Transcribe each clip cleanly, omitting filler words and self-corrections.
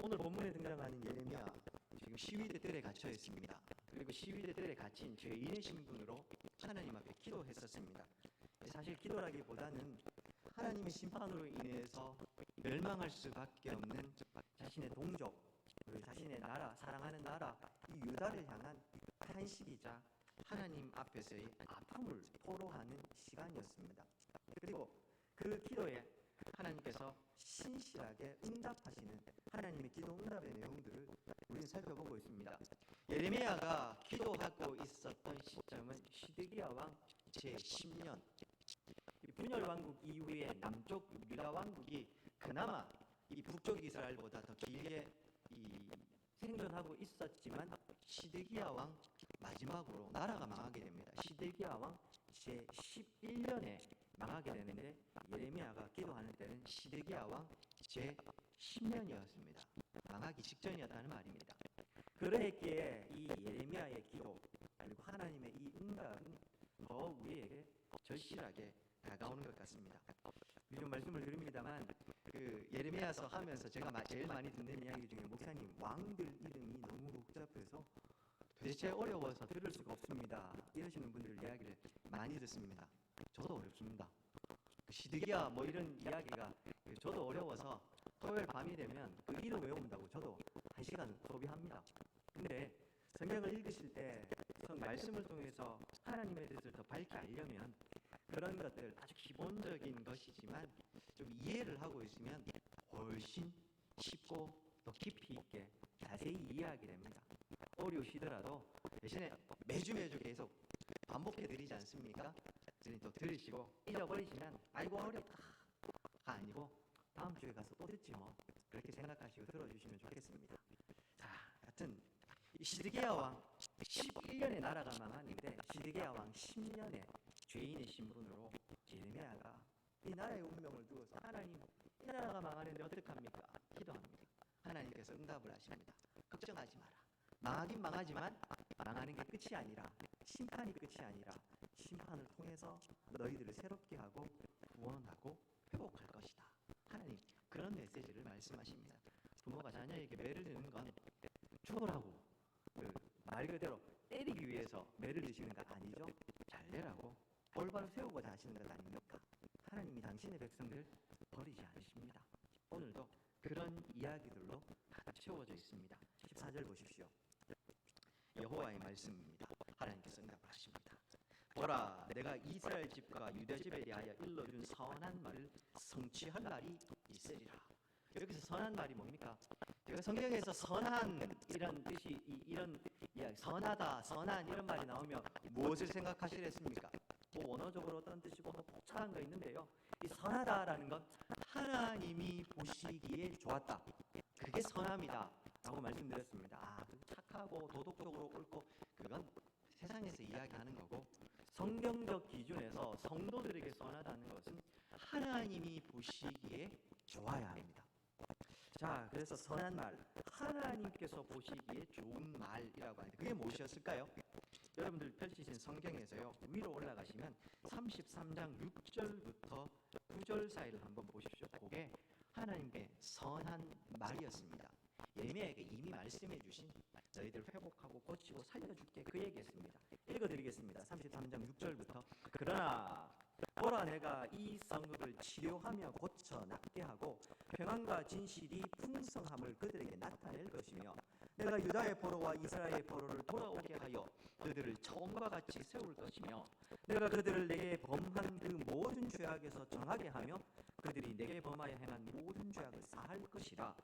오늘 본문에 등장하는 예레미야, 지금 시위대 뜰에 갇혀 있습니다. 그리고 시위대 뜰에 갇힌 죄인의 신분으로 하나님 앞에 기도했었습니다. 사실 기도라기보다는 하나님의 심판으로 인해서 멸망할 수밖에 없는 자신의 동족, 그리고 자신의 나라, 사랑하는 나라 이 유다를 향한 탄식이자 하나님 앞에서의 아픔을 토로하는 시간이었습니다. 그리고 그 기도에 하나님께서 신실하게 응답하시는 하나님의 기도 응답의 내용들을 우리는 살펴보고 있습니다. 예레미야가 기도하고 있었던 시점은 시드기야 왕 제10년, 분열 왕국 이후에 남쪽 유다 왕국이 그나마 이 북쪽 이스라엘보다 더 길게 생존하고 있었지만 시드기야 왕 마지막으로 나라가 망하게 됩니다. 시드기야 왕 제11년에 망하게 되는데 예레미야가 기도하는 때는 시드기야 왕 제10년이었습니다. 망하기 직전이었다는 말입니다. 그러했기에 이 예레미야의 기도 그리고 하나님의 이 응답은 더 우리에게 절실하게 다가오는 것 같습니다. 좀 말씀을 드립니다만 그 예레미야서 하면서 제가 제일 많이 듣는 이야기 중에 목사님 왕들 이름이 너무 복잡해서 도대체 어려워서 들을 수가 없습니다 이러시는 분들 이야기를 많이 듣습니다. 저도 어렵습니다. 시드기야 뭐 이런 이야기가 저도 어려워서 토요일 밤이 되면 그 이름 외운다고 저도 1시간 소비합니다. 근데 성경을 읽으실 때 말씀을 통해서 하나님의 뜻을 더 밝게 알려면 그런 것들 아주 기본적인 것이지만 좀 이해를 하고 있으면 훨씬 쉽고 더 깊이 있게 자세히 이해하게 됩니다. 어려우시더라도 대신에 매주 계속 반복해 드리지 않습니까? 또 들으시고 잊어버리시면 아이고 어렵다가 아니고 다음 주에 가서 또 듣지 뭐 그렇게 생각하시고 들어주시면 좋겠습니다. 자, 하여튼 시드기야 왕 11년에 나라가 망하는데 시드기야 왕 10년에 죄인의 신분으로 예레미야가 이 나라의 운명을 두고서 하나님 이 나라가 망하는데 어떡합니까? 기도합니다. 하나님께서 응답을 하십니다. 걱정하지 마라. 망하긴 망하지만 망하는 게 끝이 아니라 심판이 끝이 아니라 심판을 통해서 너희들을 새롭게 하고 구원하고 회복할 것이다. 하나님 그런 메시지를 말씀하십니다. 부모가 자녀에게 매를 드는 건 죽으라고 말 그대로 때리기 위해서 매를 드시는 것 아니죠? 잘 내라고 올바로 세우고자 하시는 것 아닙니까? 하나님이 당신의 백성들 버리지 않으십니다. 오늘도 그런 이야기들로 가득 채워져 있습니다. 14절 보십시오. 여호와의 말씀입니다. 하나님께서 응답을 하십니다. 보라, 내가 이스라엘 집과 유다 집에 대하여 일러준 선한 말을 성취할 날이 있으리라. 여기서 선한 말이 뭡니까? 제가 성경에서 선한이란 뜻이 이런 선하다, 선한 이런 말이 나오면 무엇을 생각하시겠습니까? 뭐 원어적으로 어떤 뜻이고 뭐 복잡한 거 있는데요. 이 선하다라는 건 하나님이 보시기에 좋았다. 그게 선함이다 라고 말씀드렸습니다. 착하고 도덕적으로 옳고 그건 세상에서 이야기하는 거고 성경적 기준에서 성도들에게 선하다는 것은 하나님이 보시기에 좋아야 합니다. 자, 그래서 선한 말, 하나님께서 보시기에 좋은 말이라고 하는데 그게 무엇이었을까요? 여러분들 펼치신 성경에서요 위로 올라가시면 33장 6절부터 9절 사이를 한번 보십시오. 그게 하나님의 선한 말이었습니다. 예레미야에게 이미 말씀해 주신 너희들 회복하고 고치고 살려줄게 그 얘기했습니다. 읽어드리겠습니다. 33장 6절부터 그러나 보라 내가 이 성읍을 치료하며 고쳐 낫게 하고 평안과 진실이 풍성함을 그들에게 나타낼 것이며 내가 유다의 포로와 이스라엘의 포로를 돌아오게 하여 그들을 처음과 같이 세울 것이며 내가 그들을 내게 범한 그 모든 죄악에서 정하게 하며 그들이 내게 범하여 행한 모든 죄악을 사할 것이라.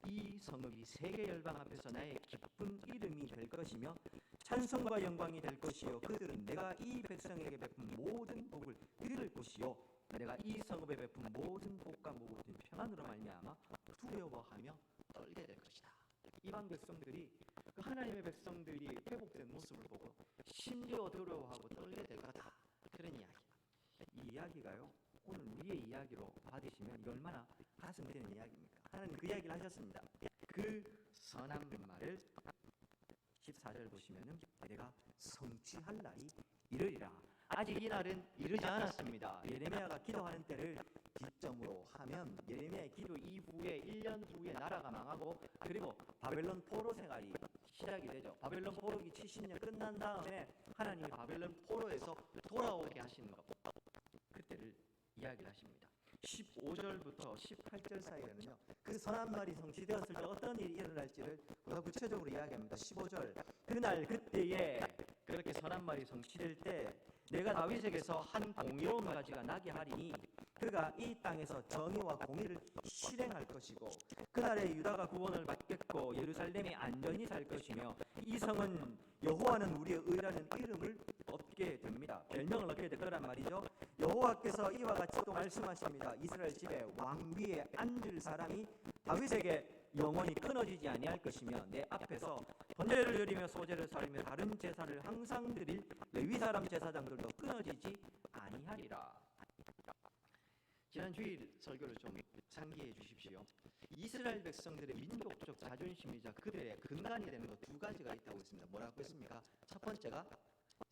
이 성읍이 세계 열방 앞에서 나의 기쁜 이름이 될 것이며 찬송과 영광이 될 것이요 그들은 내가 이 백성에게 베푼 모든 복을 들을 것이요 내가 이 성읍에 베푼 모든 복과 모든 평안으로 말미암아 두려워하며 떨게 될 것이다. 이방 백성들이 그 하나님의 백성들이 회복된 모습을 보고 심지어 두려워하고 떨게 될 거다. 그런 이야기. 이 이야기가요 오늘 우리의 이야기로 받으시면 이게 얼마나 가슴 뛰는 이야기입니까? 하나님 그 이야기를 하셨습니다. 그 선한 말을 14절 보시면은 내가 성취할 날이 이르리라. 아직 이 날은 이르지 않았습니다. 예레미야가 기도하는 때를 기점으로 하면 예레미야의 기도 이후에 1년 후에 나라가 망하고 그리고 바벨론 포로 생활이 시작이 되죠. 바벨론 포로기 70년 끝난 다음에 하나님이 바벨론 포로에서 돌아오게 하시는 것, 그때를 이야기를 하십니다. 15절부터 18절 사이에는요, 그 선한 말이 성취되었을 때 어떤 일이 일어날지를 보다 구체적으로 이야기합니다. 15절, 그날 그때에 그렇게 선한 말이 성취될 때 내가 다윗에게서 한 공의로운 가지가 나게 하리니 그가 이 땅에서 정의와 공의를 실행할 것이고 그날에 유다가 구원을 받겠고 예루살렘이 안전히 살 것이며 이 성은 여호와는 우리의 의라는 이름을 얻게 됩니다. 별명을 얻게 될 거란 말이죠. 여호와께서 이와 같이 또 말씀하십니다. 이스라엘 집에 왕 위에 앉을 사람이 다윗에게 영원히 끊어지지 아니할 것이며 내 앞에서 번제를 드리며 소제를 살리며 다른 제사를 항상 드릴 레위 사람 제사장들도 끊어지지 아니하리라. 지난 주일 설교를 좀 상기해 주십시오. 이스라엘 백성들의 민족적 자존심이자 그들의 근간이 되는 것 두 가지가 있다고 했습니다. 뭐라고 했습니까? 첫 번째가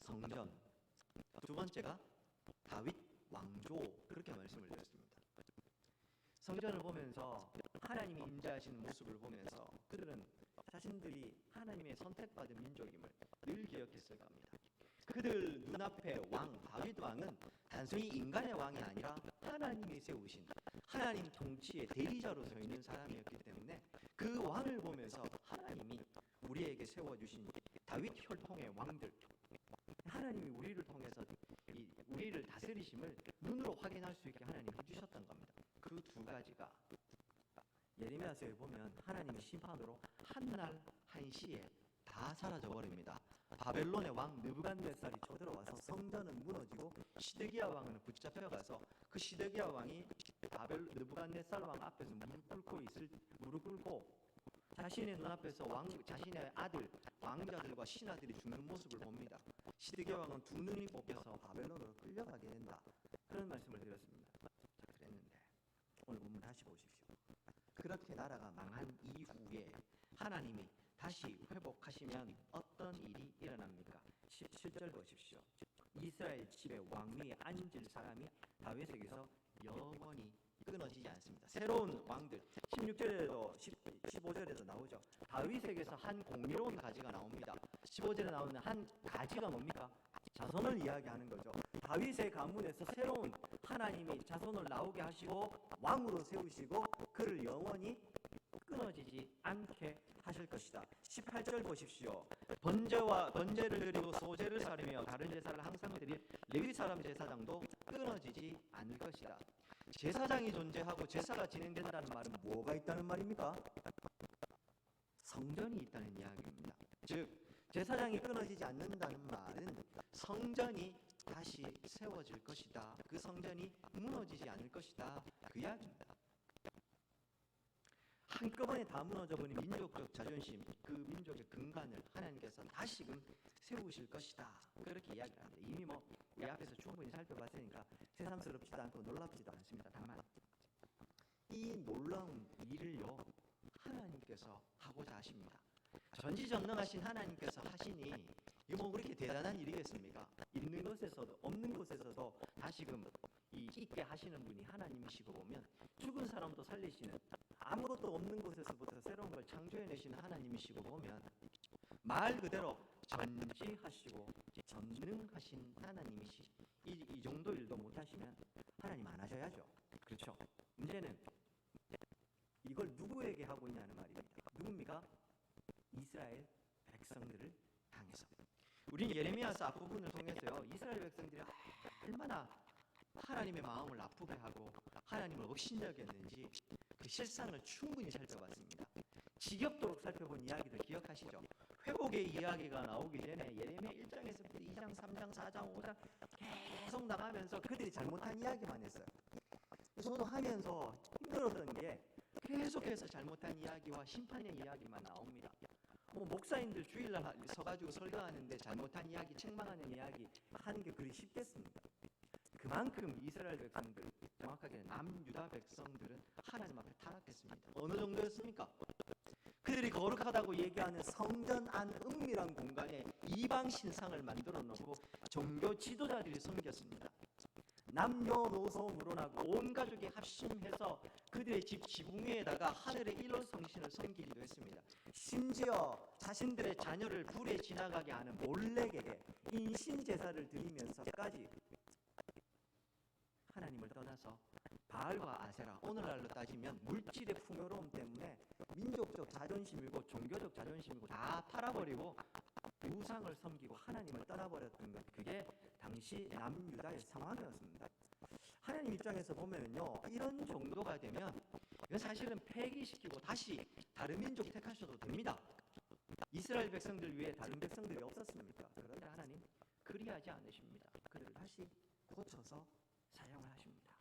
성전, 두 번째가 다윗 왕조, 그렇게 말씀을 드렸습니다. 성전을 보면서 하나님이 임재하시는 모습을 보면서 그들은 자신들이 하나님의 선택받은 민족임을 늘 기억했을 겁니다. 그들 눈앞에 왕, 다윗 왕은 단순히 인간의 왕이 아니라 하나님이 세우신 하나님 통치의 대리자로 서 있는 사람이었기 때문에 그 왕을 보면서 하나님이 우리에게 세워주신 다윗 혈통의 왕들, 하나님이 우리를 통해서 우리를 다스리심을 눈으로 확인할 수 있게 하나님이 해주셨던 겁니다. 그 두 가지가 예레미야서에 보면 하나님의 심판으로 한날 한시에 다 사라져 버립니다. 바벨론의 왕 느부갓네살이 쳐들어와서 성전은 무너지고 시드기야 왕은 붙잡혀가서 그 시드기야 왕이 느부갓네살 왕 앞에서 무릎 꿇고 자신의 눈앞에서 자신의 아들 왕자들과 신하들이 죽는 모습을 봅니다. 시드기야 왕은 두 눈이 뽑혀서 바벨론으로 끌려가게 된다. 그런 말씀을 드렸습니다. 그랬는데 오늘 본문 다시 보십시오. 그렇게 나라가 망한 이후에 하나님이 다시 회복하시면 어떤 일이 일어납니까? 17절 보십시오. 이스라엘 집에 왕 위에 앉을 사람이 다윗에게서 영원히 끊어지지 않습니다. 새로운 왕들 16절에도 15절에도 나오죠. 다윗에게서 한 공의로운 가지가 나옵니다. 15절에 나오는 한 가지가 뭡니까? 자손을 이야기하는 거죠. 다윗의 가문에서 새로운 하나님이 자손을 나오게 하시고 왕으로 세우시고 그를 영원히 끊어지지 않게 하실 것이다. 18절 보십시오. 번제를 드리고 소제를 살리며 다른 제사를 항상 드릴 레위 사람 제사장도 끊어지지 않을 것이다. 제사장이 존재하고 제사가 진행된다는 말은 뭐가 있다는 말입니까? 성전이 있다는 이야기입니다. 즉 제사장이 끊어지지 않는다는 말은 성전이 다시 세워질 것이다. 그 성전이 무너지지 않을 것이다. 그 이야기입니다. 한꺼번에 다 무너져버린 민족적 자존심, 그 민족의 근간을 하나님께서 다시금 세우실 것이다. 그렇게 이야기를 합니다. 이미 우리 앞에서 충분히 살펴봤으니까 새삼스럽지도 않고 놀랍지도 않습니다. 다만 이 놀라운 일을요 하나님께서 하고자 하십니다. 전지전능하신 하나님께서 하시니 이거 뭐 그렇게 대단한 일이겠습니까? 있는 곳에서도 없는 곳에서도 다시금 있게 하시는 분이 하나님이시고 보면 죽은 사람도 살리시는 아무것도 없는 곳에서부터 새로운 걸 창조해내시는 하나님이시고 보면 말 그대로 전지하시고 전능하신 하나님이시 이 정도 일도 못하시면 하나님 안 하셔야죠. 그렇죠? 문제는 이걸 누구에게 하고 있냐는 말입니다. 누굽니까? 이스라엘 백성들을 향해서. 우리는 예레미야서 앞부분을 통해서요 이스라엘 백성들이 얼마나 하나님의 마음을 아프게 하고 하나님을 억신여겼는지 그 실상을 충분히 살펴봤습니다. 지겹도록 살펴본 이야기를 기억하시죠? 회복의 이야기가 나오기 전에 예레미야 1장에서부터 2장, 3장, 4장, 5장 계속 나가면서 그들이 잘못한 이야기만 했어요. 저도 하면서 힘들었던 게 계속해서 잘못한 이야기와 심판의 이야기만 나옵니다. 목사님들 주일날 서가지고 설교하는데 잘못한 이야기, 책망하는 이야기 하는 게 그리 쉽겠습니까? 그만큼 이스라엘 백성들, 정확하게는 남유다 백성들은 하나님 앞에 타락했습니다. 어느 정도였습니까? 그들이 거룩하다고 얘기하는 성전 안 은밀한 공간에 이방 신상을 만들어 놓고 종교 지도자들이 섬겼습니다. 남녀노소 물어나고 온 가족이 합심해서 그들의 집 지붕 위에다가 하늘의 일월성신을 섬기기도 했습니다. 심지어 자신들의 자녀를 불에 지나가게 하는 몰렉에게 인신제사를 드리면서까지 하나님을 떠나서 바알과 아세라, 오늘날로 따지면 물질의 풍요로움 때문에 민족적 자존심이고 종교적 자존심이고 다 팔아버리고 우상을 섬기고 하나님을 떠나버렸던 것, 그게 당시 남유다의 상황이었습니다. 하나님 입장에서 보면요, 이런 정도가 되면 이건 사실은 폐기시키고 다시 다른 민족 택하셔도 됩니다. 이스라엘 백성들 위에 다른 백성들이 없었습니까? 그런데 하나님 그리하지 않으십니다. 그들을 다시 고쳐서 사용을 하십니다.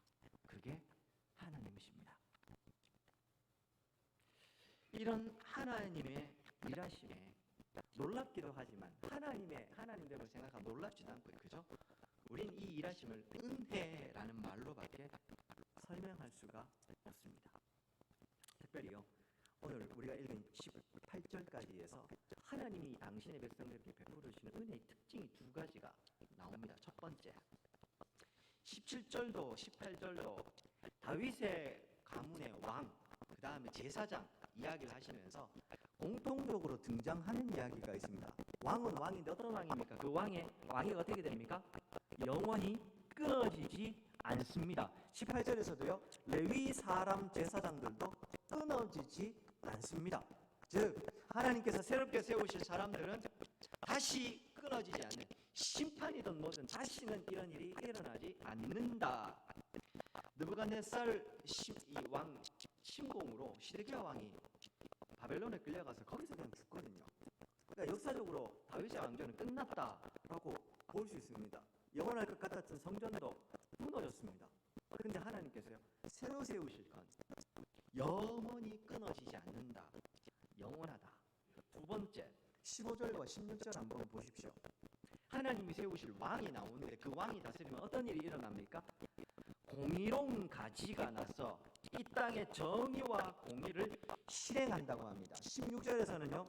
그게 하나님이십니다. 이런 하나님의 일하심에 놀랍기도 하지만 하나님됨을 생각하면 놀랍지도 않고요. 그죠? 우린 이 일하심을 은혜라는 말로밖에 설명할 수가 없습니다. 특별히요, 오늘 우리가 읽은 18절까지에서 하나님이 당신의 백성들에게 베풀으시는 은혜의 특징이 두 가지가 나옵니다. 첫 번째, 17절도 18절도 다윗의 가문의 왕, 그 다음에 제사장 이야기를 하시면서 공통적으로 등장하는 이야기가 있습니다. 왕은 왕인데 어떤 왕입니까? 그 왕이 어떻게 됩니까? 영원히 끊어지지 않습니다. 18절에서도요, 레위 사람 제사장들도 끊어지지 않습니다. 즉 하나님께서 새롭게 세우실 사람들은 다시 끊어지지 않는, 심판이든 뭐든 다시는 이런 일이 일어나지 않는다. 느부갓네살 왕 침공으로 시드기야 왕이 바벨론에 끌려가서 거기서 그냥 죽거든요. 그러니까 역사적으로 다윗의 왕조는 끝났다라고 볼 수 있습니다. 영원할 것 같았던 성전도 무너졌습니다. 그런데 하나님께서요, 새로 세우실 건 영원히 끊어지지 않는다, 영원하다. 두 번째, 15절과 16절 한번 보십시오. 하나님이 세우실 왕이 나오는데 그 왕이 다스리면 어떤 일이 일어납니까? 공의로운 가지가 나서 이 땅의 정의와 공의를 실행한다고 합니다. 16절에서는요,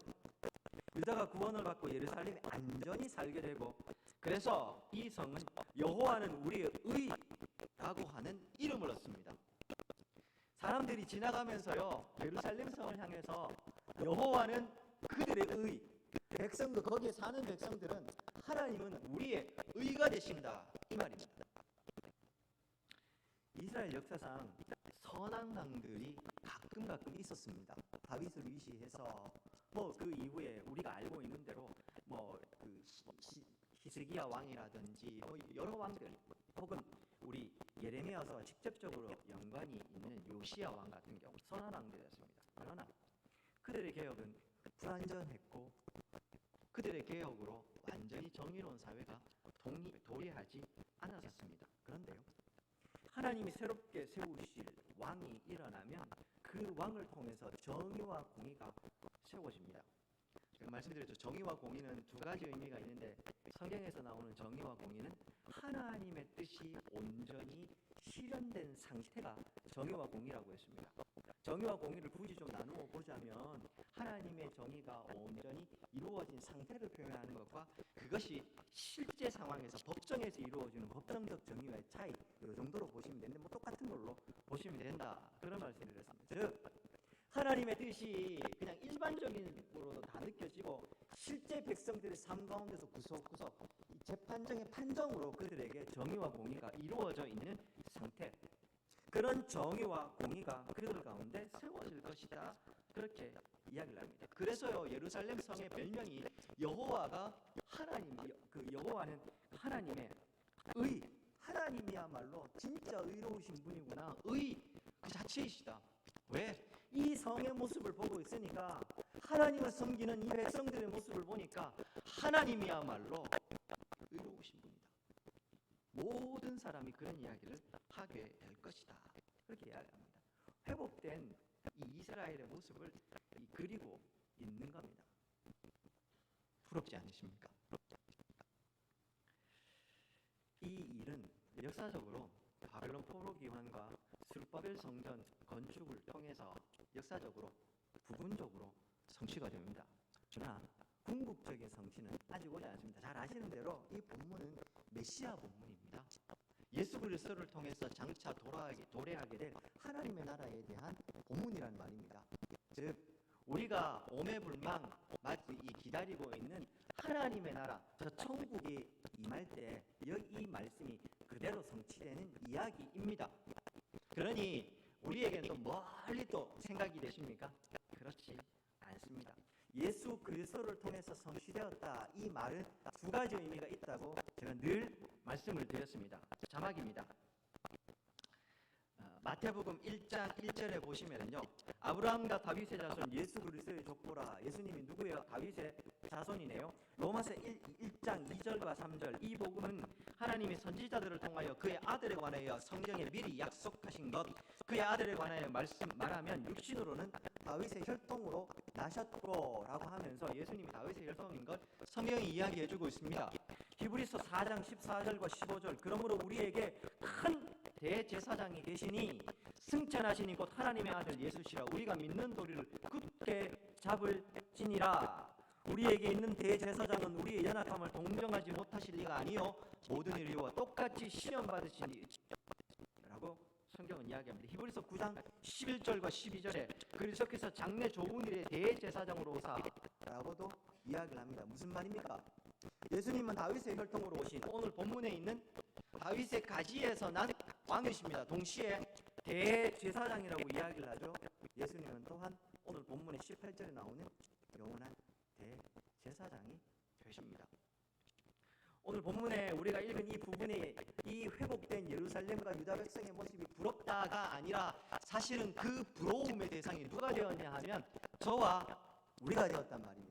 유다가 구원을 받고 예루살렘에 안전히 살게 되고, 그래서 이 성은 여호와는 우리의 의라고 하는 이름을 얻습니다. 사람들이 지나가면서요, 예루살렘 성을 향해서 여호와는 그들의 의, 백성들, 거기에 사는 백성들은 하나님은 우리의 의가 되신다, 이 말입니다. 이스라엘 역사상 선한 왕들이 가끔 있었습니다. 다윗을 위시해서 그 이후에 우리가 알고 있는 대로 그 히스기야 왕이라든지 여러 왕들, 혹은 우리 예레미야서 직접적으로 연관이 있는 요시야 왕 같은 경우 선한 왕들이었습니다. 그러나 그들의 개혁은 불완전했고 그들의 개혁으로 완전히 정의로운 사회가 도래하지 않았습니다. 그런데요, 하나님이 새롭게 세우실 왕이 일어나면 그 왕을 통해서 정의와 공의가 세워집니다. 제가 말씀드렸죠. 정의와 공의는 두 가지 의미가 있는데, 성경에서 나오는 정의와 공의는 하나님의 뜻이 온전히 실현된 상태가 정의와 공의라고 했습니다. 정의와 공의를 굳이 좀 나누어 보자면 하나님의 정의가 온전히 이루어진 상태를 표현하는 것과 그것이 실제 상황에서 법정에서 이루어지는 법정적 정의와의 차이, 이 정도로 보시면 되는데 똑같은 걸로 보시면 된다, 그런 말씀을 드렸습니다. 즉 하나님의 뜻이 그냥 일반적으로도 다 느껴지고 실제 백성들의 삶 가운데서 구석구석 재판정의 판정으로 그들에게 정의와 공의가 이루어져 있는 상태, 그런 정의와 공의가 그들 가운데 세워질 것이다, 그렇게 이야기를 합니다. 그래서요, 예루살렘 성의 별명이 여호와는 하나님의 의, 하나님이야말로 진짜 의로우신 분이구나, 의 그 자체이시다. 왜? 이 성의 모습을 보고 있으니까, 하나님을 섬기는 이 백성들의 모습을 보니까 하나님이야말로 의로우신 분이다. 모든 사람이 그런 이야기를 하게 될 것이다, 그렇게 이야기합니다. 회복된 이 이스라엘의 모습을 그리고 있는 겁니다. 부럽지 않으십니까? 이 일은 역사적으로 바벨론 포로 기환과 스룹바벨 성전 건축을 통해서 역사적으로 부분적으로 성취가 됩니다. 그러나 궁극적인 성취는 아직 오지 않습니다. 잘 아시는 대로 이 본문은 메시아 본문입니다. 예수 그리스도를 통해서 장차 도래하게 될 하나님의 나라에 대한 본문이라는 말입니다. 즉 우리가 오매불망 마치 기다리고 있는 하나님의 나라, 저 천국이 임할 때 이 말씀이 그대로 성취되는 이야기입니다. 그러니 우리에게는 또 멀리 또 생각이 되십니까? 그렇지 않습니다. 예수 그리스도를 통해서 성취되었다, 이 말은 두 가지 의미가 있다고 제가 늘 말씀을 드렸습니다. 자막입니다. 마태복음 1장 1절에 보시면요, 아브라함과 다윗의 자손 예수 그리스도의 족보라. 예수님이 누구예요? 다윗의 자손이네요. 로마서 1장 2절과 3절, 이 복음은 하나님이 선지자들을 통하여 그의 아들에 관하여 성경에 미리 약속하신 것, 그의 아들에 관하여 말하면 육신으로는 다윗의 혈통으로 나셨고 라고 하면서 예수님이 다윗의 혈통인 것 성경이 이야기해주고 있습니다. 히브리서 4장 14절과 15절, 그러므로 우리에게 큰 대제사장이 계시니 승천하시니 곧 하나님의 아들 예수시라. 우리가 믿는 도리를 굳게 잡을지니라. 우리에게 있는 대제사장은 우리의 연약함을 동정하지 못하실 리가 아니요 모든 일과 똑같이 시험 받으시니 라고 성경은 이야기합니다. 히브리서 9장 11절과 12절에 그리스도께서 장래 좋은 일의 대제사장으로 오사 라고도 이야기를 합니다. 무슨 말입니까? 예수님은 다윗의 혈통으로 오신, 오늘 본문에 있는 다윗의 가지에서 난 왕이십니다. 동시에 대제사장이라고 이야기를 하죠. 예수님은 또한 오늘 본문의 18절에 나오는 영원한 대제사장이 되십니다. 오늘 본문에 우리가 읽은 이 부분에 이 회복된 예루살렘과 유다 백성의 모습이 부럽다가 아니라 사실은 그 부러움의 대상이 누가 되었냐 하면 저와 우리가 되었단 말입니다.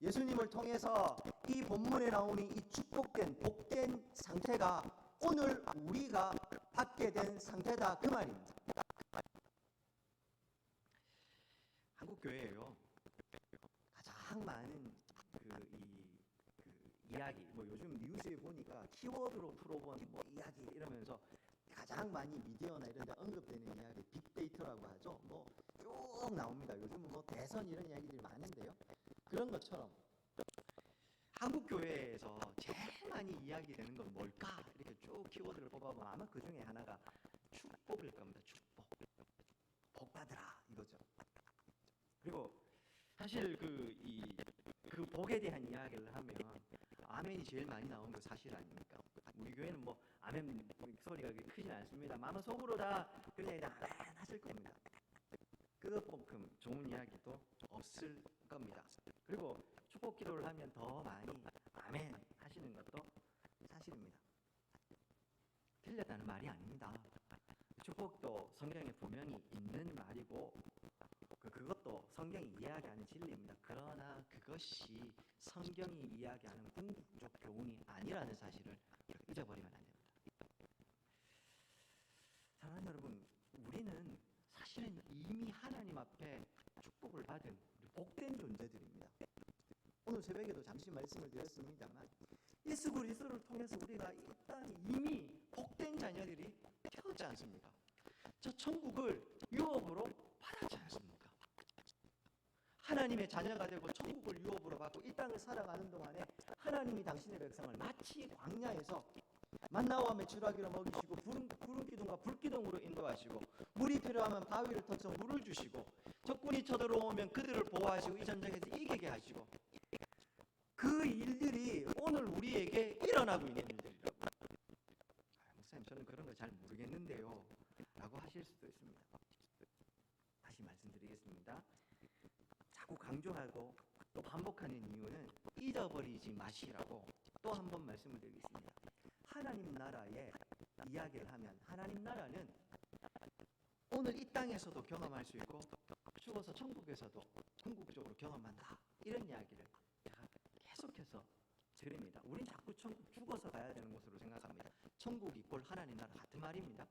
예수님을 통해서 이 본문에 나오는 이 축복된 복된 상태가 오늘 우리가 받게 된 상태다, 그 말입니다. 한국 교회에요, 가장 많은 이야기, 요즘 뉴스에 보니까 키워드로 풀어본 이야기 이러면서 가장 많이 미디어나 이런 데 언급되는 이야기, 빅데이터라고 하죠. 쭉 나옵니다. 요즘은 대선 이런 이야기들이 많은데요. 그런 것처럼 한국 교회에서 제일 많이 이야기되는 건 뭘까? 이렇게 쭉 키워드를 뽑아보면 아마 그 중에 하나가 축복일 겁니다. 축복. 복 받으라 이거죠. 그리고 사실 그 복에 대한 이야기를 하면 아멘이 제일 많이 나오는 거 사실 아닙니까? 우리 교회는 아멘 소리가 그렇게 크진 않습니다. 마음 속으로 다 그냥 아멘 하실 겁니다. 그것만큼 좋은 이야기도 없을 겁니다. 그리고 축복 기도를 하면 더 많이 아멘 하시는 것도 사실입니다. 틀렸다는 말이 아닙니다. 축복도 성경에 분명히 있는 말이고 그것도 성경이 이야기하는 진리입니다. 그러나 그것이 성경이 이야기하는 궁극적 교훈이 아니라는 사실을 잊어버리면 안 됩니다. 사랑하는 여러분, 우리는 사실은 이미 하나님 앞에 축복을 받은 복된 존재들입니다. 오늘 새벽에도 잠시 말씀을 드렸습니다만 예수 그리스도를 통해서 우리가 이 땅에 이미 복된 자녀들이 되었지 않습니까? 저 천국을 유업으로 받았지 않습니까? 하나님의 자녀가 되고 천국을 유업으로 받고 이 땅을 살아가는 동안에 하나님이 당신의 백성을 마치 광야에서 만나와 메추라기로 먹이시고 구름 기둥과 불 기둥으로 인도하시고 물이 필요하면 바위를 터쳐 물을 주시고 적군이 쳐들어오면 그들을 보호하시고 이 전쟁에서 이기게 하시고 그 일들이 오늘 우리에게 일어나고 있는 일들이라고. 목사님, 저는 그런 거 잘 모르겠는데요 라고 하실 수도 있습니다. 다시 말씀드리겠습니다. 자꾸 강조하고 또 반복하는 이유는 잊어버리지 마시라고 또 한 번 말씀을 드리겠습니다. 하나님 나라의 이야기를 하면 하나님 나라는 오늘 이 땅에서도 경험할 수 있고 죽어서 천국에서도 궁극적으로 경험한다, 이런 이야기를 제가 계속해서 드립니다. 우린 자꾸 천국 죽어서 가야 되는 곳으로 생각합니다. 천국이 꼴 하나님 나라 같은 말입니다.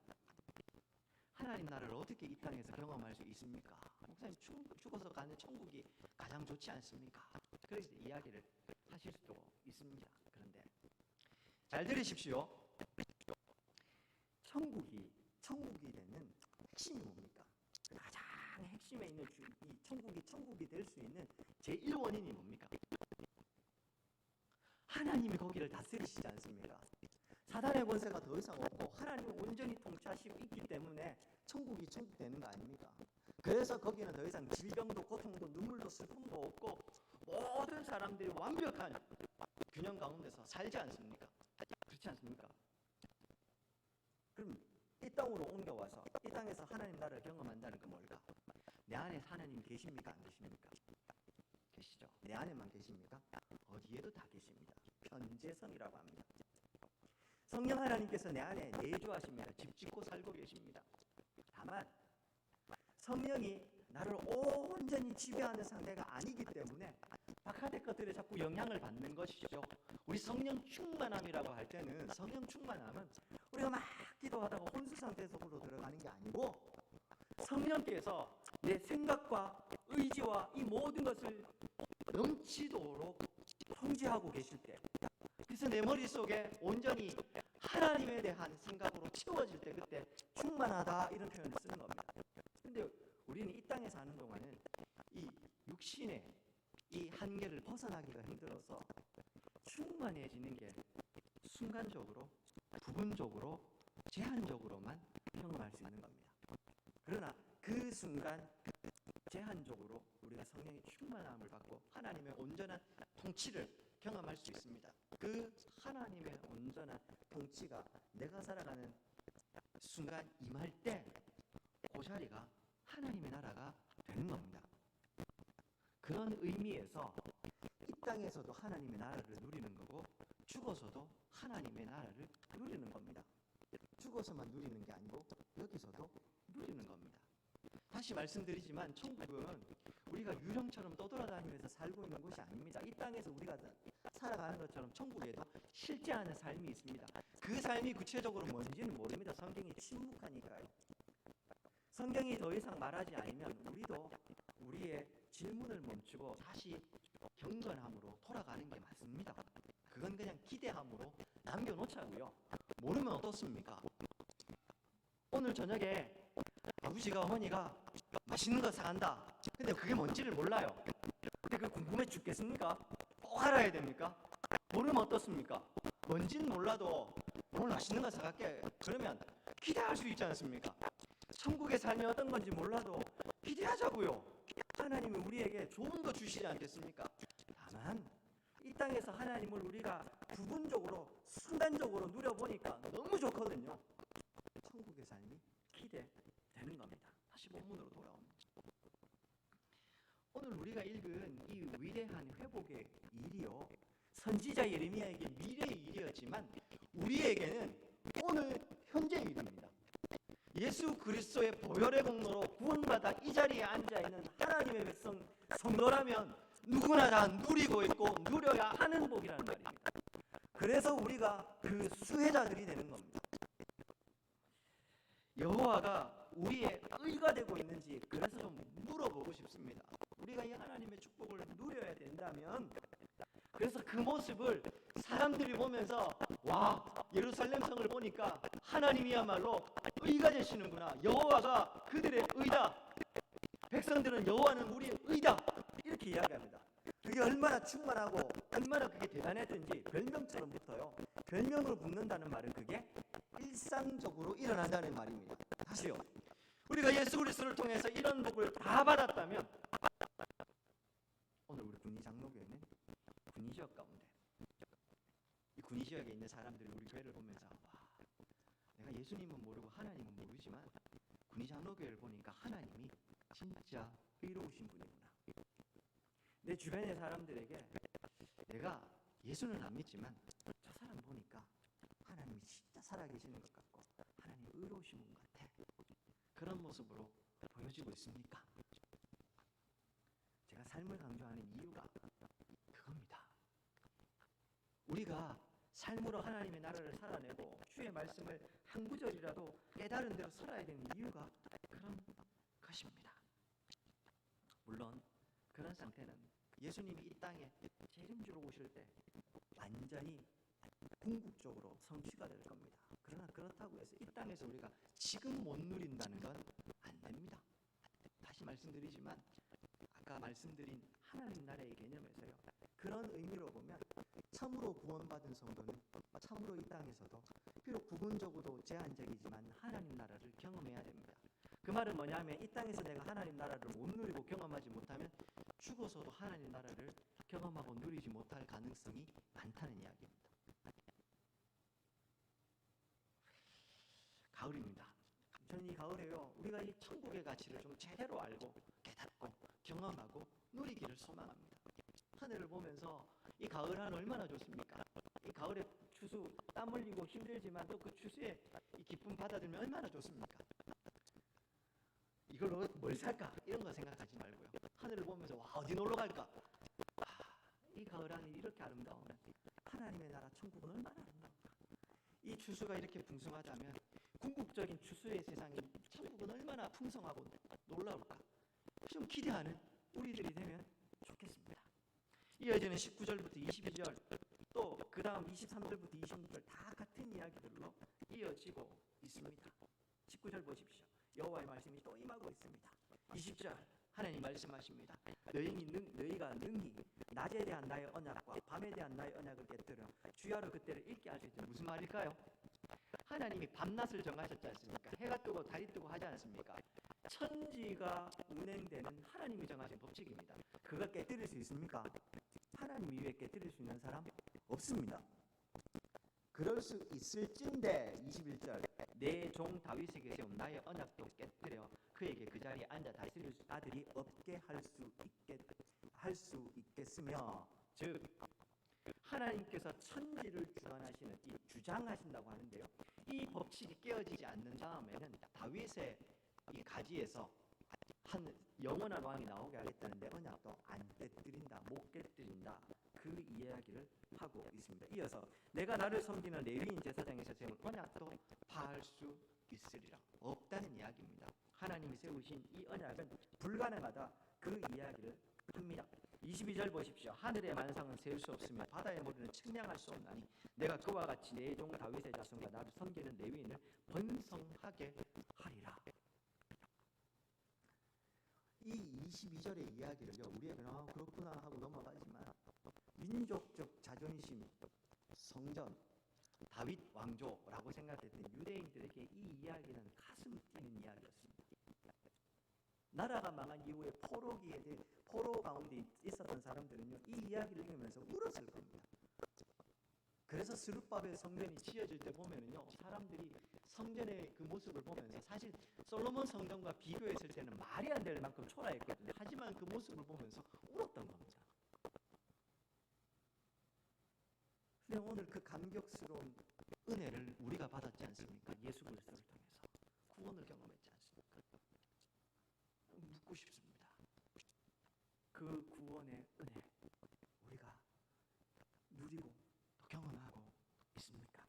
하나님 나라를 어떻게 이 땅에서 경험할 수 있습니까? 목사님, 죽어서 가는 천국이 가장 좋지 않습니까? 그래서 이야기를 하실 수도 있습니다. 그런데 잘 들으십시오. 천국이 되는 핵심이 뭡니까? 가장 핵심에 있는 이 천국이 될 수 있는 제1원인이 뭡니까? 하나님이 거기를 다스리시지 않습니까? 사단의 권세가 더 이상 없고 하나님은 온전히 통치하시고 있기 때문에 천국이 천국 되는 거 아닙니까? 그래서 거기는 더 이상 질병도 고통도 눈물도 슬픔도 없고 모든 사람들이 완벽한 균형 가운데서 살지 않습니까? 그렇지 않습니까? 그럼 이 땅으로 옮겨와서 이 땅에서 하나님 나라를 경험한다는 건 뭘까? 내 안에 하나님 계십니까? 안 계십니까? 계시죠? 내 안에만 계십니까? 어디에도 다 계십니다. 현재성이라고 합니다. 성령 하나님께서 내 안에 내주하십니다. 집 짓고 살고 계십니다. 다만 성령이 나를 온전히 지배하는 상태가 아니기 때문에 바깥의 것들에 자꾸 영향을 받는 것이죠. 우리 성령 충만함이라고 할 때는 성령 충만함은 우리가 막 기도하다가 혼수 상태 속으로 들어가는 게 아니고 성령께서 내 생각과 의지와 이 모든 것을 넘치도록 통제하고 계실 때, 그래서 내 머릿속에 온전히 하나님에 대한 생각으로 채워질 때 그때 충만하다 이런 표현을 쓰는 겁니다. 근데 우리는 이 땅에 사는 동안은 이 육신의 이 한계를 벗어나기가 힘들어서 충만해지는 게 순간적으로, 부분적으로, 제한적으로만 경험할 수 있는 겁니다. 그러나 그 순간 제한적으로 우리가 성령의 충만함을 받고 하나님의 온전한 통치를 경험할 수 있습니다. 그 하나님의 온전한 통치가 내가 살아가는 순간 임할 때 그 자리가 하나님의 나라가 되는 겁니다. 그런 의미에서 이 땅에서도 하나님의 나라를 누리는 거고 죽어서도 하나님의 나라를 누리는 겁니다. 죽어서만 누리는 게 아니고 여기서도 누리는 겁니다. 다시 말씀드리지만 천국은 우리가 유령처럼 떠돌아다니면서 살고 있는 곳이 아닙니다. 이 땅에서 우리가 살아가는 것처럼 천국에도 실제하는 삶이 있습니다. 그 삶이 구체적으로 뭔지는 모릅니다. 성경이 침묵하니까요. 성경이 더 이상 말하지 않으면 우리도 우리의 질문을 멈추고 다시 경건함으로 돌아가는 게 맞습니다. 그건 그냥 기대함으로 남겨놓자고요. 모르면 어떻습니까? 오늘 저녁에 아버지가 어머니가 맛있는 거 사간다. 근데 그게 뭔지를 몰라요. 근데 그게 궁금해 죽겠습니까? 꼭 알아야 됩니까? 모르면 어떻습니까? 뭔지는 몰라도 오늘 맛있는 거 사갈게. 그러면 기대할 수 있지 않습니까? 천국의 삶이 어떤 건지 몰라도 기대하자고요. 하나님은 우리에게 좋은 거 주시지 않겠습니까? 다만 이 땅에서 하나님을 우리가 부분적으로 순간적으로 누려보니까 너무 좋거든요. 천국의 삶이 기대되는 겁니다. 다시 본문으로 돌아옵니다. 오늘 우리가 읽은 이 위대한 회복의 일이요, 선지자 예레미야에게 미래의 일이었지만 우리에게는 오늘 현재의 일입니다. 예수 그리스도의 보혈의 공로로 구원받아 이 자리에 앉아있는 하나님의 백성 성도라면 누구나 다 누리고 있고 누려야 하는 복이라는 말입니다. 그래서 우리가 그 수혜자들이 되는 겁니다. 여호와가 우리의 의가 되고 있는지 그래서 좀 물어보고 싶습니다. 우리가 이 하나님의 축복을 누려야 된다면, 그래서 그 모습을 사람들이 보면서 와, 예루살렘 성을 보니까 하나님이야말로 의가 되시는구나, 여호와가 그들의 의다, 백성들은 여호와는 우리의 의다, 이렇게 이야기합니다. 그게 얼마나 충만하고 얼마나 그게 대단했든지 별명처럼 붙어요. 별명으로 붙는다는 말은 그게 일상적으로 일어난다는 말입니다. 다시요, 우리가 예수 그리스도를 통해서 이런 복을 다 받았다면 오늘 우리 군위 장로교회는 군위 지역 가운데 이 군위 지역에 있는 사람들이 우리 교회를 보면서 와, 내가 예수님은 모르고 하나님은 모르지만 군위 장로교회를 보니까 하나님이 진짜 의로우신 분이구나. 내 주변의 사람들에게 내가 예수는 안 믿지만 저 사람 보니까 하나님이 진짜 살아계시는 것 같고 하나님 의로우신 분 같아. 그런 모습으로 보여지고 있습니까? 제가 삶을 강조하는 이유가 그겁니다. 우리가 삶으로 하나님의 나라를 살아내고 주의 말씀을 한 구절이라도 깨달은 대로 살아야 되는 이유가 그런 것입니다. 물론 그런 상태는 예수님이 이 땅에 책임지러 오실 때 완전히 궁극적으로 성취가 될 겁니다. 그러나 그렇다고 해서 이 땅에서 우리가 지금 못 누린다는 건 안 됩니다. 다시 말씀드리지만 아까 말씀드린 하나님 나라의 개념에서요, 그런 의미로 보면 참으로 구원받은 성도는 참으로 이 땅에서도 비록 부분적으로 제한적이지만 하나님 나라를 경험해야 됩니다. 그 말은 뭐냐면 이 땅에서 내가 하나님 나라를 못 누리고 경험하지 못하면 죽어서도 하나님 나라를 경험하고 누리지 못할 가능성이 많다는 이야기입니다. 가을입니다. 저는 이 가을에요, 우리가 이 천국의 가치를 좀 제대로 알고 깨닫고 경험하고 누리기를 소망합니다. 하늘을 보면서 이 가을 하늘 얼마나 좋습니까? 이 가을에 추수 땀 흘리고 힘들지만 또 그 추수의 이 기쁨 받아들면 얼마나 좋습니까? 이걸로 뭘 살까? 이런 거 생각하지 말고요. 하늘을 보면서 와, 어디 놀러 갈까? 이 가을 하늘이 이렇게 아름다운 하나님의 나라 천국은 얼마나 아름다운가. 이 추수가 이렇게 풍성하다면 궁극적인 추수의 세상이 천국은 얼마나 풍성하고 놀라울까. 좀 기대하는 우리들이 되면 좋겠습니다. 이어지는 19절부터 22절 또 그 다음 23절부터 26절 다 같은 이야기들로 이어지고 있습니다. 19절 보십시오. 여호와의 말씀이 또 임하고 있습니다. 20절 하나님 말씀하십니다. 너희가 능히 낮에 대한 나의 언약과 밤에 대한 나의 언약을 깨뜨려 주야로 그때를 읽게 하실 때 무슨 말일까요? 하나님이 밤낮을 정하셨지 않습니까? 해가 뜨고 달이 뜨고 하지 않습니까? 천지가 운행되는 하나님이 정하신 법칙입니다. 그걸 깨뜨릴 수 있습니까? 하나님 이외에 깨뜨릴 수 있는 사람 없습니다. 그럴 수 있을진데 21절 내 종 다윗에게 세운 나의 언약도 깨뜨려 그에게 그 자리에 앉아 다스릴 아들이 없게 할 수 있겠으며, 즉 하나님께서 천지를 주관하시는 이 주장하신다고 하는데요, 이 법칙이 깨어지지 않는 다음에는 다윗의 이 가지에서 한 영원한 왕이 나오게 하겠다는 내 언약도 안 깨뜨린다, 못 깨뜨린다, 그 이야기를 하고 있습니다. 이어서 내가 나를 섬기는 레위인 제사장에서 세운 언약도 파할 수 있으리라. 없다는 이야기입니다. 하나님이 세우신 이 언약은 불가능하다, 그 이야기를 합니다. 22절 보십시오. 하늘의 만상은 셀 수 없으며 바다의 머리는 측량할 수 없나니 내가 그와 같이 내 종 다윗의 자손과 나를 섬기는 레위인을 번성하게 하리라. 이 22절의 이야기를요, 우리에게는 그렇구나 하고 넘어가지만 민족적 자존심, 성전, 다윗 왕조라고 생각했던 유대인들에게 이 이야기는 가슴 뛰는 이야기였습니다. 나라가 망한 이후에 포로 가운데 있었던 사람들은요, 이 이야기를 읽으면서 울었을 겁니다. 그래서 스룹바벨 성전이 지어질 때 보면은요, 사람들이 성전의 그 모습을 보면서, 사실 솔로몬 성전과 비교했을 때는 말이 안 될 만큼 초라했거든요. 하지만 그 모습을 보면서 울었던 겁니다. 근데 오늘 그 감격스러운 은혜를 우리가 받았지 않습니까? 예수 그리스도를 통해서 구원을 경험했지 않습니까? 묻고 싶습니다. 그 구원의 은혜 우리가 누리고 또 경험하고 있습니까?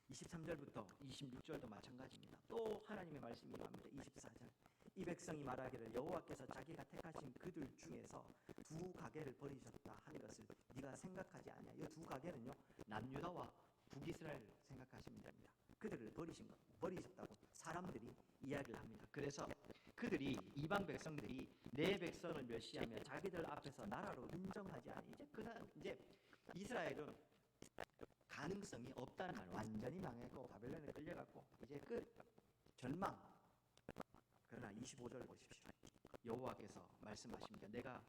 23절부터 26절도 마찬가지입니다. 또 하나님의 말씀이 나옵니다. 24절 이 백성이 말하기를 여호와께서 자기가 택하신 그들 중에서 두 가게를 버리셨다 하는 것을 네가 생각하지 않냐. 이 두 가게는요, 남유다와 북이스라엘을 생각하시면 됩니다. 그들을 버리셨다고 사람들이 이야기를 합니다. 그래서 그들이, 이방 백성들이 내 백성을 멸시하며 자기들 앞에서 나라로 인정하지 않으니 이제 이스라엘은 가능성이 없다는 말, 완전히 망했고 바벨론에 끌려갔고 이제 끝, 절망. 그러나 25절 보십시오. 여호와께서 말씀하십니다. 내가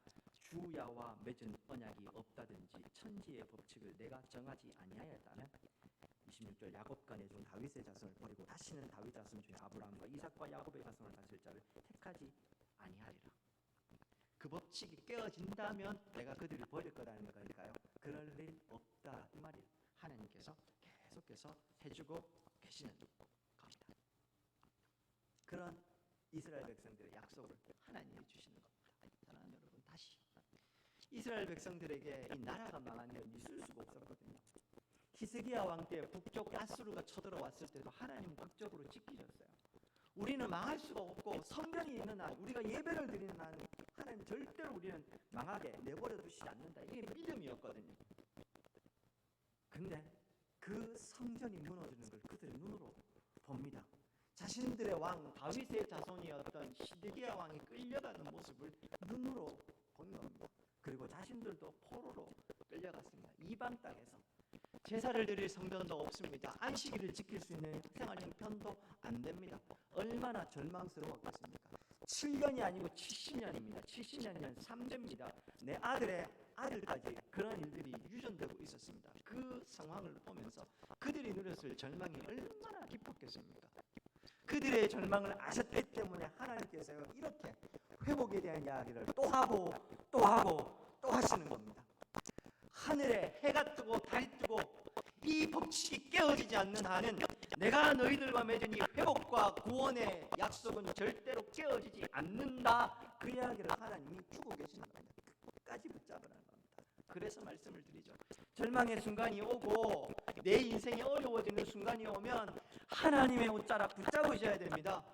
주야와 맺은 언약이 없다든지 천지의 법칙을 내가 정하지 아니하였다면 26절 야곱과 내 종 다윗의 자손을 버리고 다시는 다윗 자손 중에 아브라함과 이삭과 야곱의 자손을 다스릴 자를 택하지 아니하리라. 그 법칙이 깨어진다면 내가 그들을 버릴 거라는 거니까요. 그럴 일 없다 이 말이에요. 하나님께서 계속해서 해주고 계시는 겁니다. 그런 이스라엘 백성들의 약속을 하나님이 주시는 겁니다. 사랑하는 여러분, 다시 이스라엘 백성들에게 이 나라가 망한 일은 있을 수가 없었거든요. 히스기야 왕 때 북쪽 아수르가 쳐들어왔을 때도 하나님은 극적으로 지키셨어요. 우리는 망할 수가 없고 성전이 있는 한, 우리가 예배를 드리는 한 하나님 절대로 우리는 망하게 내버려 두시지 않는다. 이게 믿음이었거든요. 근데 그 성전이 무너지는 걸 그들의 눈으로 봅니다. 자신들의 왕 다윗의 자손이었던 시드기야 왕이 끌려가는 모습을 눈으로 본 겁니다. 그리고 자신들도 포로로 끌려갔습니다. 이방 땅에서 제사를 드릴 성전도 없습니다. 안식일을 지킬 수 있는 생활 형편도 안 됩니다. 얼마나 절망스러웠겠습니까? 7년이 아니고 70년입니다. 70년이면 3대입니다. 내 아들의 아들까지 그런 일들이 유전되고 있었습니다. 그 상황을 보면서 그들이 누렸을 절망이 얼마나 깊었겠습니까? 그들의 절망을 아셨기 때문에 하나님께서 이렇게 회복에 대한 이야기를 또 하고 또 하고 또 하시는 겁니다. 하늘에 해가 뜨고 달이 뜨고 이 법칙이 깨어지지 않는 한은 내가 너희들과 맺은 이 회복과 구원의 약속은 절대로 깨어지지 않는다. 그 이야기를 하나님이 주고 계시는 겁니다. 끝까지 붙잡으라는 겁니다. 그래서 말씀을 드리죠. 절망의 순간이 오고 내 인생이 어려워지는 순간이 오면 하나님의 옷자락 붙잡으셔야 됩니다.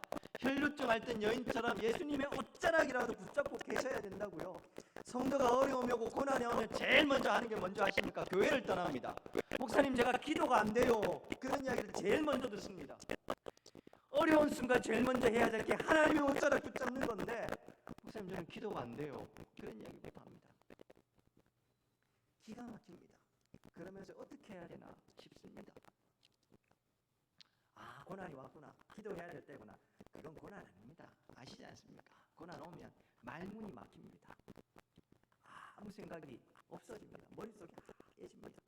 혈루증 앓던 여인처럼 예수님의 옷자락이라도 붙잡고 계셔야 된다고요. 성도가 어려움이 오고 고난이 오면 제일 먼저 하는 게 뭔지 아십니까? 교회를 떠납니다. 목사님, 제가 기도가 안 돼요. 그런 이야기를 제일 먼저 듣습니다. 어려운 순간 제일 먼저 해야 될 게 하나님의 옷자락 붙잡는 건데, 목사님, 저는 기도가 안 돼요. 그런 이야기부터 합니다. 기가 막힙니다. 그러면서 어떻게 해야 되나 싶습니다. 아, 고난이 왔구나. 기도해야 될 때구나. 그건 고난 아닙니다. 아시지 않습니까? 고난 오면 말문이 막힙니다. 아무 생각이 없어집니다. 머릿속이 깨집니다.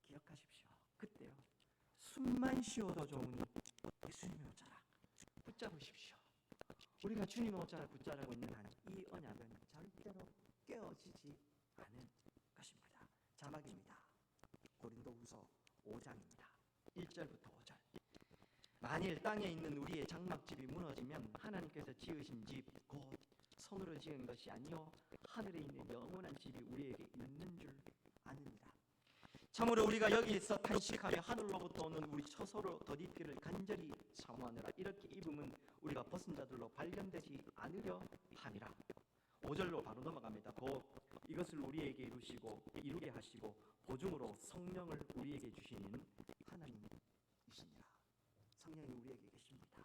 기억하십시오. 그때요, 숨만 쉬어도 좋으니 예수님의 옷자락 붙잡으십시오. 우리가 주님의 옷자락 붙잡고 있는 한 이 언약은 절대로 깨어지지 않은 것입니다. 자막입니다. 고린도후서 5장입니다. 1절부터 5절. 만일 땅에 있는 우리의 장막집이 무너지면 하나님께서 지으신 집 곧 손으로 지은 것이 아니요 하늘에 있는 영원한 집이 우리에게 있는 줄 아느니라. 참으로 우리가 여기에서 탄식하며 하늘로부터 오는 우리 처소로 덧입기를 간절히 사모하느라 이렇게 입음은 우리가 벗은 자들로 발견되지 않으려 함이라. 5절로 바로 넘어갑니다. 곧 이것을 우리에게 이루게 하시고 보증으로 성령을 우리에게 주시는 하나님이시니라. 성령이 우리에게 계십니다.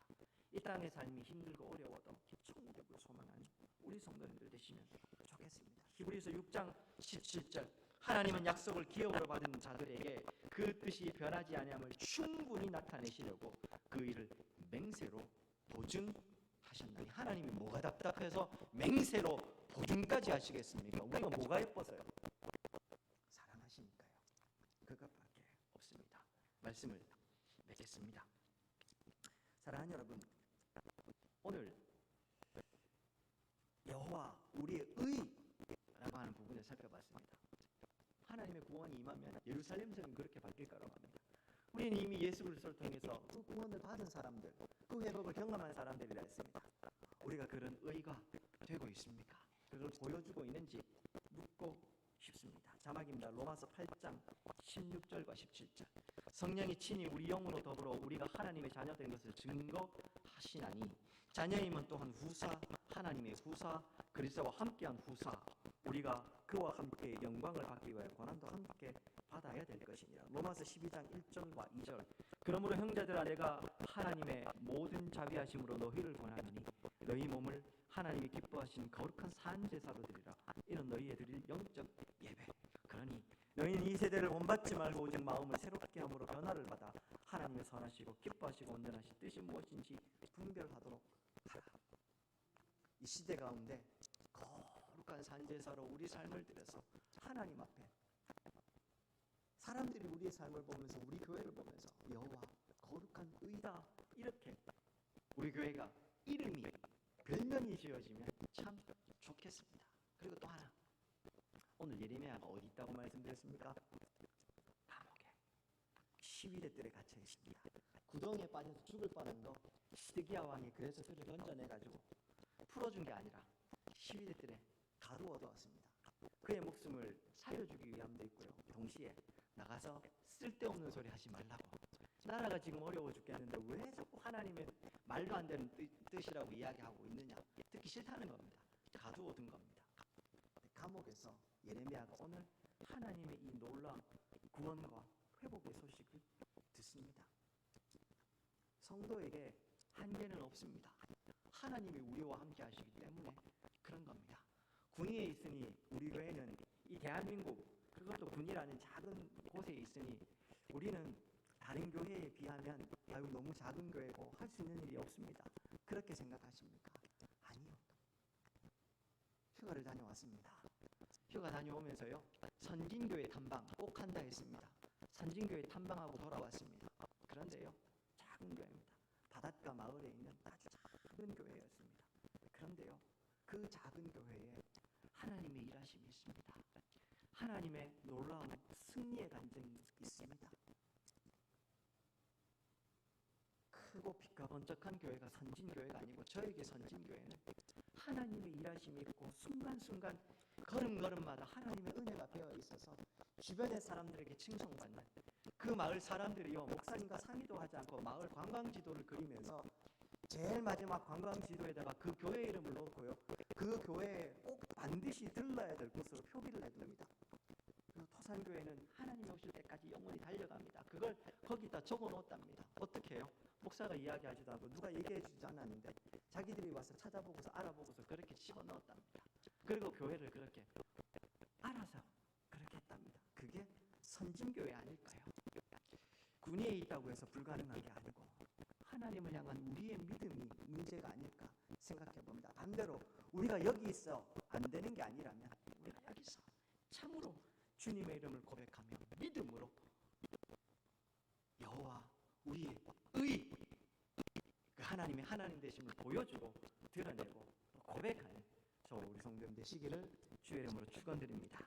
이 땅의 삶이 힘들고 어려워도 천국을 소망하는 우리 성도님들 되시면 좋겠습니다. 히브리서 6장 17절. 하나님은 약속을 기업으로 받은 자들에게 그 뜻이 변하지 아니함을 충분히 나타내시려고 그 일을 맹세로 보증하셨나니. 하나님이 뭐가 답답해서 맹세로 보증까지 하시겠습니까? 우리가 뭐가 예뻐서요? 사랑하시니까요. 그것밖에 없습니다. 말씀을 맺겠습니다. 사랑하는 여러분, 오늘 여호와 우리의 의라고 하는 부분을 살펴봤습니다. 하나님의 구원이 임하면 예루살렘성은 그렇게 바뀔 거라고 합니다. 우리는 이미 예수 그리스도를 통해서 그 구원을 받은 사람들, 그 회복을 경험한 사람들이라 했습니다. 우리가 그런 의가 되고 있습니까? 그걸 보여주고 있는지 묻고 싶습니다. 자막입니다. 로마서 8장 16절과 17절. 성령이 친히 우리 영으로 더불어 우리가 하나님의 자녀된 것을 증거하시나니 자녀임은 또한 후사, 하나님의 후사, 그리스도와 함께한 후사, 우리가 그와 함께 영광을 받기 위하여 고난도 함께 받아야 될 것이니라. 로마서 12장 1절과 2절. 그러므로 형제들아, 내가 하나님의 모든 자비하심으로 너희를 권하노니 너희 몸을 하나님이 기뻐하신 거룩한 산제사로 드리라. 이는 너희의 드릴 영적 예배. 그러니 너희는 이 세대를 본받지 말고 오직 마음을 새롭게 함으로 변화를 받아 하나님의 선하시고 기뻐하시고 온전하신 뜻이 무엇인지 분별하도록 하라. 이 시대 가운데 거룩한 산제사로 우리 삶을 들여서 하나님 앞에 사람들이 우리의 삶을 보면서, 우리 교회를 보면서 여호와 거룩한 의다, 이렇게 우리 교회가 이름이, 별명이 지어지면 참 좋겠습니다. 그리고 또 하나, 오늘 예레미야가 어디 있다고 말씀드렸습니까? 감옥에, 시위대 뜰에 갇혀 있습니다. 구덩이에 빠져서 죽을 뻔한 거 시드기야 왕이 그래서 그를 건져내가지고 풀어준 게 아니라 시위대 뜰에 가두어 두었습니다. 그의 목숨을 살려주기 위함도 있고요, 동시에 나가서 쓸데없는 소리 하지 말라고. 나라가 지금 어려워 죽겠는데 왜 자꾸 하나님의 말도 안 되는 뜻이라고 이야기하고 있느냐, 듣기 싫다는 겁니다. 가두어 둔 겁니다. 감옥에서 예레미야가 오늘 하나님의 이 놀라운 구원과 회복의 소식을 듣습니다. 성도에게 한계는 없습니다. 하나님이 우리와 함께 하시기 때문에 그런 겁니다. 군위에 있으니 우리 교회는 이 대한민국 그것도 군이라는 작은 곳에 있으니 우리는 다른 교회에 비하면 아유 너무 작은 교회고 할 수 있는 일이 없습니다. 그렇게 생각하십니까? 아니요. 휴가를 다녀왔습니다. 휴가 다녀오면서요 선진교회 탐방 꼭 한다 했습니다. 선진교회 탐방하고 돌아왔습니다. 그런데요 작은 교회입니다. 바닷가 마을에 있는 아주 작은 교회였습니다. 그런데요 그 작은 교회에 하나님의 일하심이 있습니다. 하나님의 놀라운 승리의 간증이 있습니다. 크고 빛과 번쩍한 교회가 선진교회가 아니고 저에게 선진교회는 하나님의 일하심이 있고 순간순간 걸음걸음마다 하나님의 은혜가 배어 있어서 주변의 사람들에게 칭송받는 그 마을 사람들이요 목사님과 상의도 하지 않고 마을 관광지도를 그리면서 제일 마지막 관광지도에다가 그 교회 이름을 넣고요 그 교회에 꼭 반드시 들러야 될 곳으로 표기를 해둡니다. 그리고 토산교회는 하나님 오실 때까지 영원히 달려갑니다. 그걸 거기다 적어놓았답니다. 어떻게 해요? 목사가 이야기하지도 않고 누가 얘기해주지 않았는데 자기들이 와서 찾아보고서 알아보고서 그렇게 집어넣었답니다. 그리고 교회를 그렇게 알아서 그렇게 했답니다. 그게 선진교회 아닐까요? 군위에 있다고 해서 불가능한 게 아니고 하나님을 향한 우리의 믿음이 문제가 아닐까 생각해 봅니다. 반대로 우리가 여기 있어 안 되는 게 아니라면 우리가 여기서 참으로 주님의 이름을 고백하며 믿음으로 여호와 우리의 의 그 하나님의 하나님 되심을 보여주고 드러내고 고백하는 저 우리 성도님 되시기를 주의 이름으로 축원드립니다.